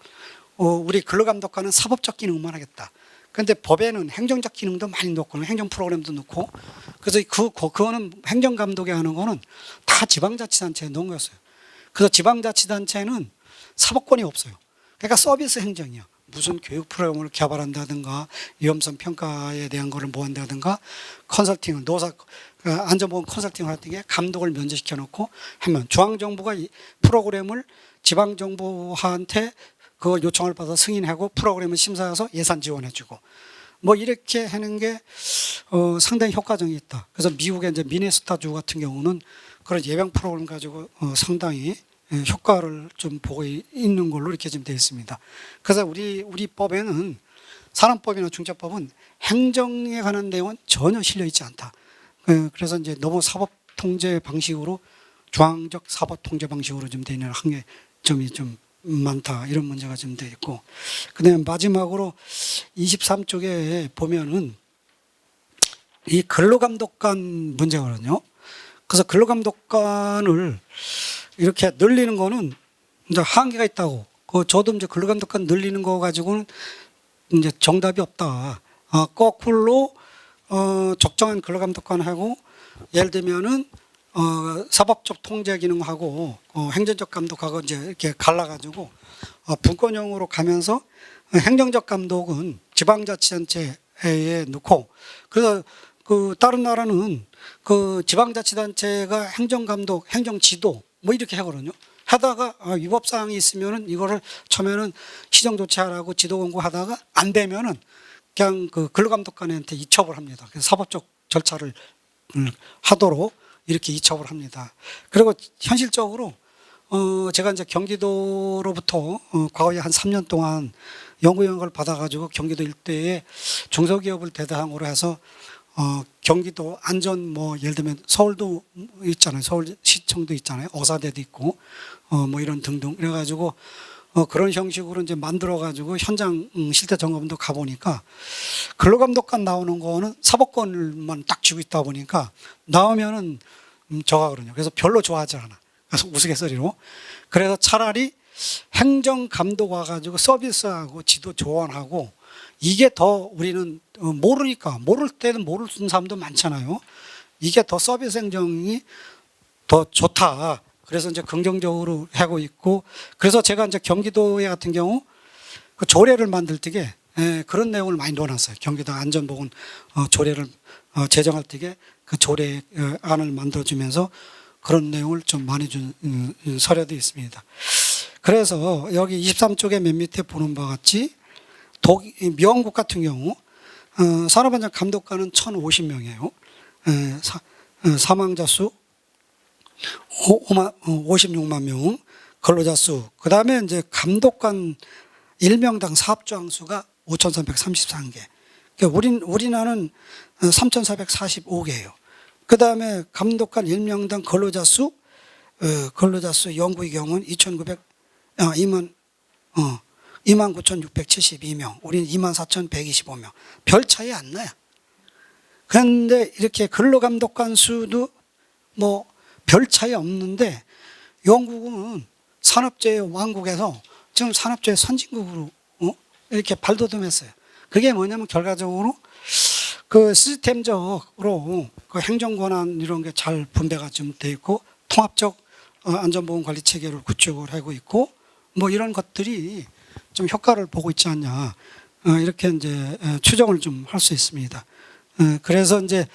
우리 근로감독관은 사법적 기능만 하겠다. 그런데 법에는 행정적 기능도 많이 넣고 행정 프로그램도 넣고, 그래서 그거는 행정감독에 하는 거는 다 지방자치단체에 넣은 거였어요. 그래서 지방자치단체는 사법권이 없어요. 그러니까 서비스 행정이야. 무슨 교육 프로그램을 개발한다든가 위험성 평가에 대한 거를 뭐 한다든가 컨설팅, 안전보건 컨설팅 같은 게 감독을 면제시켜 놓고 하면 중앙정부가 이 프로그램을 지방정부한테 그 요청을 받아 승인하고 프로그램을 심사해서 예산 지원해주고 뭐 이렇게 하는 게 상당히 효과적이 있다. 그래서 미국의 이제 미네소타주 같은 경우는 그런 예방 프로그램 가지고 상당히 효과를 좀 보고 있는 걸로 이렇게 좀 되어 있습니다. 그래서 우리 법에는, 산업법이나 중재법은 행정에 관한 내용은 전혀 실려 있지 않다. 그래서 이제 너무 사법 통제 방식으로, 중앙적 사법 통제 방식으로 좀 되는 한계점이 좀 많다. 이런 문제가 좀 되어 있고, 그다음에 마지막으로 23쪽에 보면은 이 근로감독관 문제거든요. 그래서 근로감독관을 이렇게 늘리는 거는 이제 한계가 있다고. 저도 이제 근로감독관 늘리는 거 가지고는 이제 정답이 없다. 거꾸로 적정한 근로감독관하고 예를 들면은 사법적 통제 기능하고 행정적 감독하고 이제 이렇게 갈라가지고 분권형으로 가면서 행정적 감독은 지방자치단체에 넣고, 그래서 그 다른 나라는 그 지방자치단체가 행정감독, 행정지도 뭐 이렇게 하거든요. 하다가 위법사항이 있으면은 이거를 처음에는 시정조치하라고 지도공고하다가 안 되면은 그냥 그 근로감독관한테 이첩을 합니다. 그래서 사법적 절차를 하도록 이렇게 이첩을 합니다. 그리고 현실적으로 제가 이제 경기도로부터 과거에 한 3년 동안 연구영역을 받아가지고 경기도 일대에 중소기업을 대상으로 해서 경기도 안전 뭐 예를 들면 서울도 있잖아요. 서울시청도 있잖아요. 어사대도 있고 뭐 이런 등등. 그래가지고 그런 형식으로 이제 만들어가지고 현장 실태 점검도 가보니까 근로감독관 나오는 거는 사법권을만 딱 쥐고 있다 보니까 나오면은 저가 그러냐. 그래서 별로 좋아하지 않아. 그래서 우스갯소리로. 그래서 차라리 행정감독 와가지고 서비스하고 지도 조언하고 이게 더 우리는 모르니까, 모를 때는 모를 수 있는 사람도 많잖아요. 이게 더 서비스 행정이 더 좋다. 그래서 이제 긍정적으로 하고 있고, 그래서 제가 이제 경기도에 같은 경우 그 조례를 만들 때에 그런 내용을 많이 넣어놨어요. 경기도 안전보건 조례를 제정할 때에 그 조례 안을 만들어주면서 그런 내용을 좀 많이 준 서류도 있습니다. 그래서 여기 23쪽에 맨 밑에 보는 바와 같이 미원국 같은 경우 산업안전 감독관은 1,050명이에요. 사망자 수 56만 명, 근로자 수. 그 다음에 이제 감독관 1명당 사업장 수가 5,333개. 그러니까 우리나라는 3,445개예요. 그 다음에 감독관 1명당 근로자 수 영국의 경우는 29,672명, 우리는 24,125명. 별 차이 안 나요. 그런데 이렇게 근로감독관 수도 뭐 별 차이 없는데 영국은 산업재해 왕국에서 지금 산업재해 선진국으로 이렇게 발돋움했어요. 그게 뭐냐면 결과적으로 그 시스템적으로 그 행정권한 이런 게 잘 분배가 좀 돼 있고 통합적 안전보건 관리 체계를 구축을 하고 있고 뭐 이런 것들이 좀 효과를 보고 있지 않냐 이렇게 이제 추정을 좀 할 수 있습니다. 그래서 이제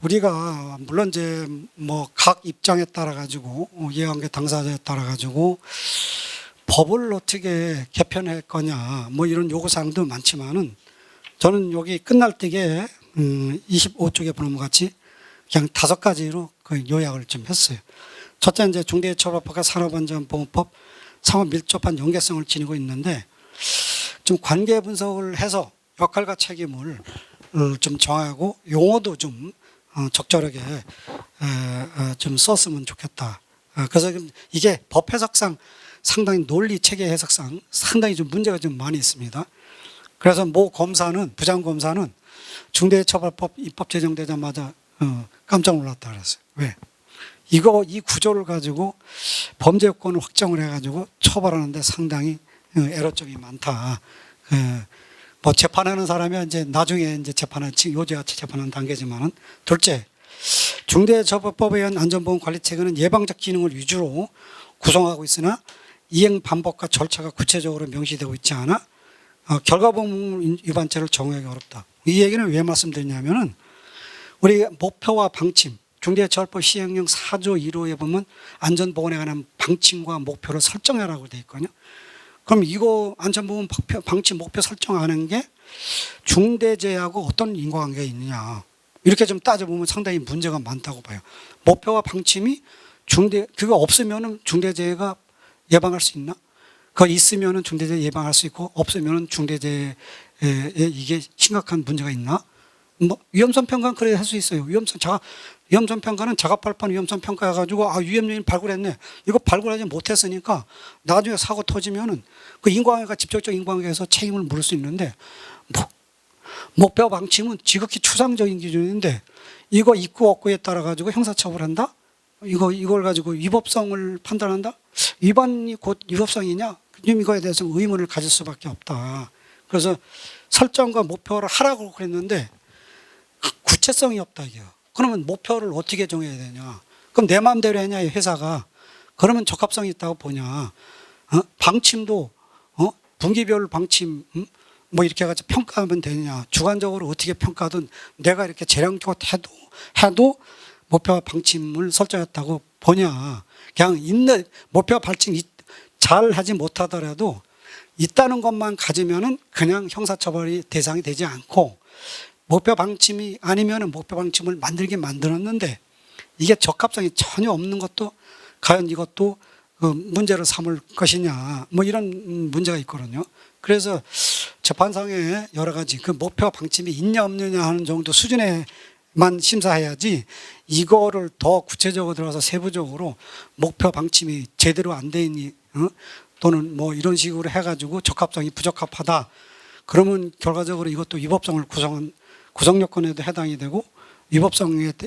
우리가 물론 이제 뭐 각 입장에 따라 가지고 이해관계 당사자에 따라 가지고 법을 어떻게 개편할 거냐 뭐 이런 요구 사항도 많지만은 저는 여기 끝날 때에 25쪽에 보는 것 같이 그냥 5가지로 그 요약을 좀 했어요. 첫째 이제 중대재해처벌법과 산업안전보건법 상호 밀접한 연계성을 지니고 있는데 좀 관계 분석을 해서 역할과 책임을 좀 정하고 용어도 좀 적절하게 좀 썼으면 좋겠다. 그래서 이게 법 해석상 상당히 논리 체계 해석상 상당히 좀 문제가 좀 많이 있습니다. 그래서 모 검사는 부장검사는 중대재해처벌법 입법 제정되자마자 깜짝 놀랐다 그랬어요. 왜? 이 구조를 가지고 범죄 요건을 확정을 해가지고 처벌하는데 상당히 애로점이 많다. 뭐 재판하는 사람이 이제 나중에 이제 요지같이 재판하는 단계지만은 둘째, 중대재해처벌법에 의한 안전보건 관리 체계는 예방적 기능을 위주로 구성하고 있으나 이행 방법과 절차가 구체적으로 명시되고 있지 않아 결과범 위반죄를 정하기 어렵다. 이 얘기는 왜 말씀드리냐면은 우리 목표와 방침, 중대재해처벌법 시행령 4조 1호에 보면 안전보건에 관한 방침과 목표를 설정하라고 되어 있거든요. 그럼 이거 안전보건 방침 목표 설정하는 게 중대재해하고 어떤 인과관계가 있느냐 이렇게 좀 따져보면 상당히 문제가 많다고 봐요. 목표와 방침이 그거 없으면은 중대재해가 예방할 수 있나? 그거 있으면은 중대재해 예방할 수 있고 없으면은 중대재해에 이게 심각한 문제가 있나? 뭐 위험성 평가는 그래 할 수 있어요. 위험성 평가는 자가발판 위험성 평가 해가지고 위험 요인 발굴했네. 이거 발굴하지 못했으니까 나중에 사고 터지면은 그 인과관계가 직접적 인과관계에서 책임을 물을 수 있는데 목표 방침은 지극히 추상적인 기준인데 이거 있고 없고에 따라 가지고 형사처벌한다? 이걸 가지고 위법성을 판단한다? 위반이 곧 위법성이냐? 이거에 대해서 의문을 가질 수밖에 없다. 그래서 설정과 목표를 하라고 그랬는데 구체성이 없다 이게요. 그러면 목표를 어떻게 정해야 되냐? 그럼 내 마음대로 하냐 이 회사가? 그러면 적합성이 있다고 보냐? 방침도 분기별 방침 뭐 이렇게 해가지고 평가하면 되느냐? 주관적으로 어떻게 평가하든 내가 이렇게 재량적으로 해도 목표와 방침을 설정했다고 보냐? 그냥 있는 목표와 방침 잘 하지 못하더라도 있다는 것만 가지면은 그냥 형사처벌이 대상이 되지 않고 목표 방침이 아니면은 목표 방침을 만들긴 만들었는데 이게 적합성이 전혀 없는 것도 과연 이것도 문제를 삼을 것이냐 뭐 이런 문제가 있거든요. 그래서 재판상에 여러 가지 그 목표 방침이 있냐 없느냐 하는 정도 수준에만 심사해야지 이거를 더 구체적으로 들어가서 세부적으로 목표 방침이 제대로 안 돼 있니 또는 뭐 이런 식으로 해가지고 적합성이 부적합하다 그러면 결과적으로 이것도 위법성을 구성요건에도 해당이 되고 위법성에도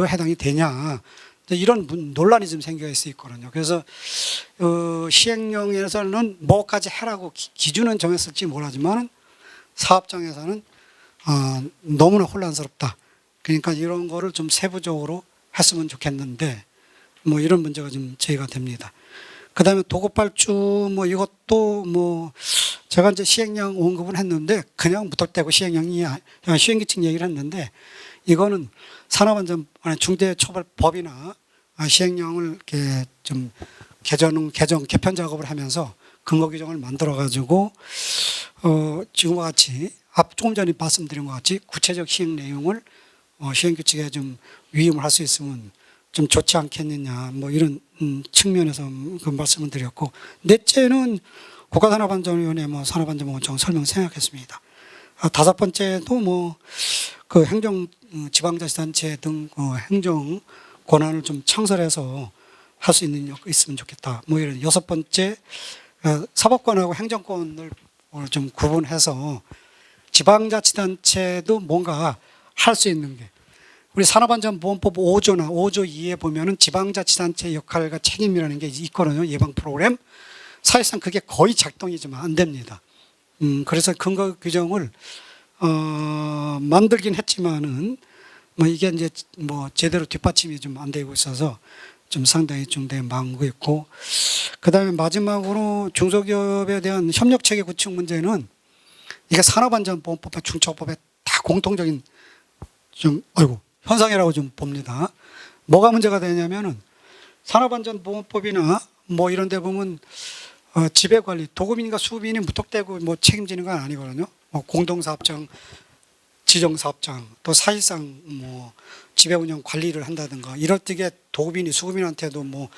해당이 되냐 이런 논란이 좀 생겨 있거든요. 그래서 시행령에서는 뭐까지 해라고 기준은 정했을지 모르지만 사업장에서는 너무나 혼란스럽다. 그러니까 이런 거를 좀 세부적으로 했으면 좋겠는데 뭐 이런 문제가 좀 제기가 됩니다. 그 다음에 도급발주 뭐 이것도 뭐 제가 이제 시행령 언급을 했는데 그냥 무턱대고 시행령이 그냥 시행규칙 얘기를 했는데 이거는 산업안전 중대처벌법이나 시행령을 이렇게 좀 개편 작업을 하면서 근거 규정을 만들어 가지고 지금과 같이 조금 전에 말씀드린 것 같이 구체적 시행 내용을 시행 규칙에 좀 위임을 할 수 있으면 좀 좋지 않겠느냐 뭐 이런 측면에서 그 말씀을 드렸고, 넷째는 국가산업안전위원회 뭐 산업안전보건청 설명 생각했습니다. 다섯 번째도 뭐 그 행정 지방자치단체 등 행정 권한을 좀 창설해서 할 수 있으면 좋겠다. 뭐 이런 여섯 번째 사법권하고 행정권을 좀 구분해서 지방자치단체도 뭔가 할 수 있는 게, 우리 산업안전보건법 5조나 5조 2에 보면은 지방자치단체 역할과 책임이라는 게 있거든요. 예방 프로그램. 사실상 그게 거의 작동이 좀 안 됩니다. 그래서 근거 규정을 만들긴 했지만은 뭐 이게 이제 뭐 제대로 뒷받침이 좀 안 되고 있어서 좀 상당히 좀 망하고 있고, 그다음에 마지막으로 중소기업에 대한 협력체계 구축 문제는 이게 산업안전보건법과 중처법에 다 공통적인 현상이라고 좀 봅니다. 뭐가 문제가 되냐면은 산업안전보건법이나 뭐 이런 데 보면 지배관리, 도급인과 수급인이 무턱대고 뭐 책임지는 건 아니거든요. 뭐 공동사업장, 지정사업장, 또 사실상 뭐 지배운영 관리를 한다든가 이럴 때에 도급인이 수급인한테도 뭐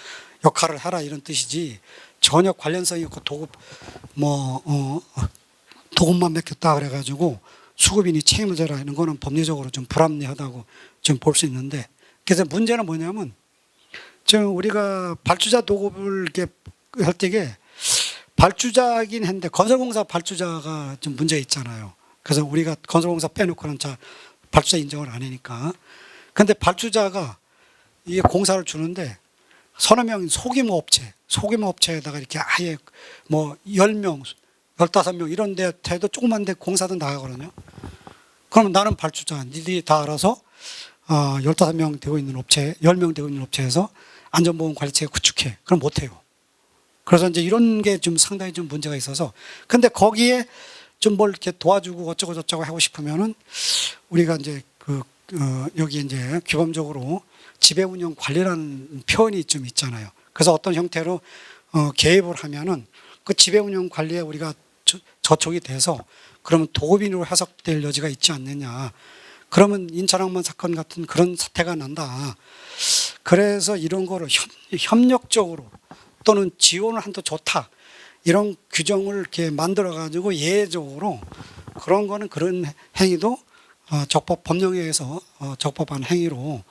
역할을 하라 이런 뜻이지, 전혀 관련성이 없고 도급만 맡겼다 그래가지고 수급인이 책임을 져라 이런 거는 법리적으로 좀 불합리하다고 좀 볼 수 있는데, 그래서 문제는 뭐냐면 지금 우리가 발주자 도급을 이렇게 할 때에 발주자긴 했는데 건설공사 발주자가 좀 문제 있잖아요. 그래서 우리가 건설공사 빼놓고는 발주자 인정을 안 하니까. 근데 발주자가 이게 공사를 주는데 서너 명 소규모 업체에다가 이렇게 아예 뭐 10명, 15명 이런 데 해도 조그만 데 공사도 나가거든요. 그러면 나는 발주자, 니들이 다 알아서 15명 되고 있는 업체, 10명 되고 있는 업체에서 안전보건 관리체계 구축해. 그럼 못해요. 그래서 이제 이런 게 좀 상당히 좀 문제가 있어서, 근데 거기에 좀 뭘 이렇게 도와주고 어쩌고 저쩌고 하고 싶으면은 우리가 이제 여기 이제 규범적으로 지배운영 관리라는 표현이 좀 있잖아요. 그래서 어떤 형태로 개입을 하면은 그 지배운영 관리에 우리가 저촉이 돼서 그러면 도급인으로 해석될 여지가 있지 않느냐. 그러면 인천항만 사건 같은 그런 사태가 난다. 그래서 이런 거를 협력적으로 또는 지원을 한도 좋다, 이런 규정을 이렇게 만들어 가지고 예외적으로 그런 거는 그런 행위도 적법 법령에 의해서 적법한 행위로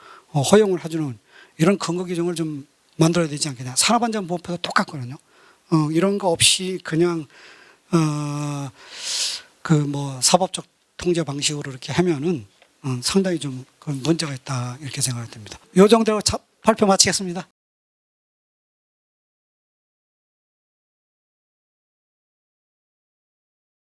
허용을 해주는 이런 근거 규정을 좀 만들어야 되지 않겠냐. 산업안전보건법도 똑같거든요. 이런 거 없이 그냥 사법적 통제 방식으로 이렇게 하면은 상당히 좀 문제가 있다 이렇게 생각이 듭니다. 이 정도로 발표 마치겠습니다.